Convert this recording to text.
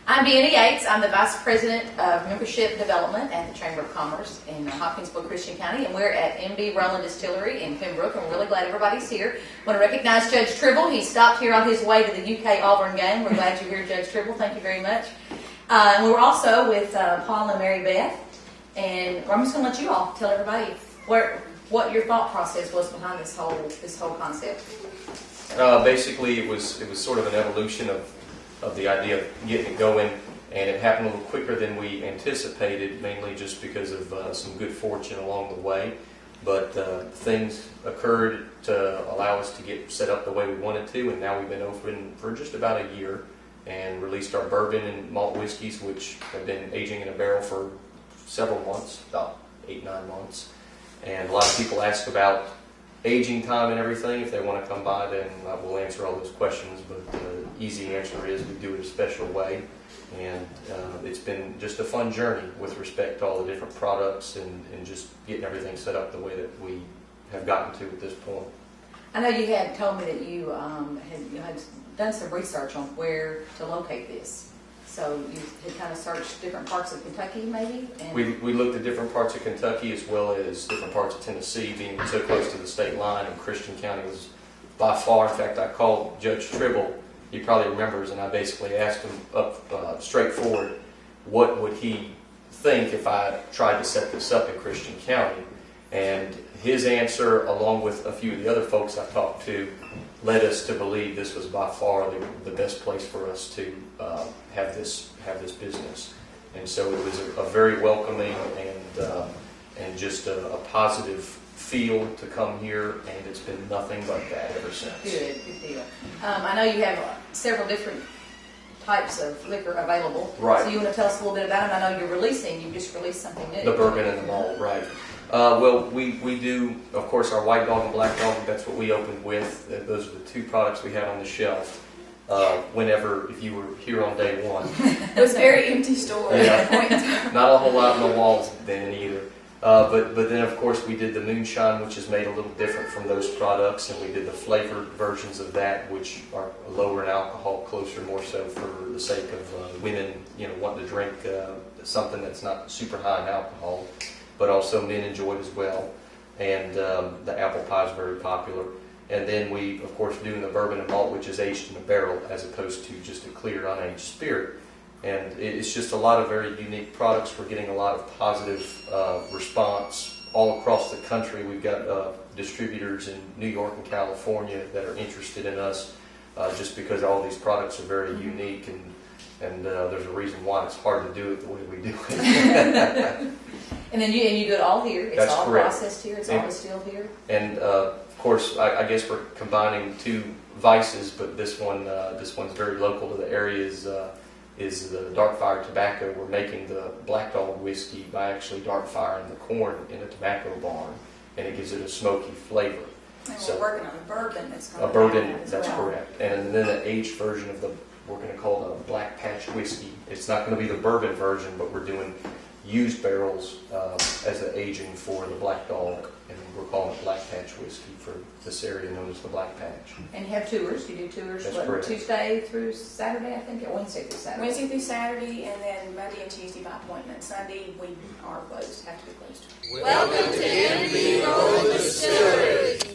I'm Deanna Yates. I'm the Vice President of Membership Development at the Chamber of Commerce in Hopkinsville, Christian County, and we're at Roland Distillery in Pembroke, and we're really glad everybody's here. I want to recognize Judge Tribble. He stopped here on his way to the UK Auburn game. We're glad you're here, Judge Tribble. Thank you very much. And we're also with Paul and Mary Beth, and I'm just going to let you all tell everybody what your thought process was behind this whole concept. Basically, it was sort of an evolution of the idea of getting it going, and it happened a little quicker than we anticipated, mainly just because of some good fortune along the way. But things occurred to allow us to get set up the way we wanted to, and now we've been open for just about a year and released our bourbon and malt whiskeys, which have been aging in a barrel for several months, about 8-9 months. And a lot of people ask about aging time and everything. If they want to come by, then we'll answer all those questions, but the easy answer is we do it a special way, and it's been just a fun journey with respect to all the different products and just getting everything set up the way that we have gotten to at this point. I know you had told me that you had done some research on where to locate this. So you had kind of searched different parts of Kentucky, maybe? And we looked at different parts of Kentucky as well as different parts of Tennessee, being so close to the state line, and Christian County was by far. In fact, I called Judge Tribble. He probably remembers, and I basically asked him straightforward, what would he think if I tried to set this up in Christian County? And his answer, along with a few of the other folks I talked to, led us to believe this was by far the best place for us to have this business. And so it was a very welcoming and just a positive feel to come here, and it's been nothing but that ever since. Good deal. I know you have several different types of liquor available. Right. So you want to tell us a little bit about them? I know you just released something new. The bourbon and the malt, right. Well, we do, of course, our White Dog and Black Dog. That's what we opened with. Those are the two products we had on the shelf. If you were here on day one. It was a very empty store at that point in time. Not a whole lot on the walls then either. But then, of course, we did the Moonshine, which is made a little different from those products, and we did the flavored versions of that, which are lower in alcohol, closer more so for the sake of women, wanting to drink something that's not super high in alcohol, but also men enjoy it as well. And the apple pie is very popular. And then we, of course, do the bourbon and malt, which is aged in a barrel as opposed to just a clear, unaged spirit. And it's just a lot of very unique products. We're getting a lot of positive response all across the country. We've got distributors in New York and California that are interested in us just because all these products are very unique, and there's a reason why it's hard to do it the way we do it. And then you do it all here. It's That's all correct. Processed here. It's all distilled here. And of course, I guess we're combining two vices, but this one's very local to the area. Is the dark fire tobacco. We're making the Black Dog whiskey by actually dark firing the corn in a tobacco barn, and it gives it a smoky flavor. And we're working on a bourbon that's going A bourbon, that's correct. And then an aged version of we're going to call it a Black Patch whiskey. It's not going to be the bourbon version, but we're doing used barrels as the aging for the Black Dog, and we're calling it Black Patch whiskey for this area known as the Black Patch. And you have tours. You do tours Tuesday through Saturday, I think, or Wednesday through Saturday? Wednesday through Saturday, and then Monday and Tuesday by appointment. Sunday, we are closed, have to be closed. Welcome to Roland Distillery.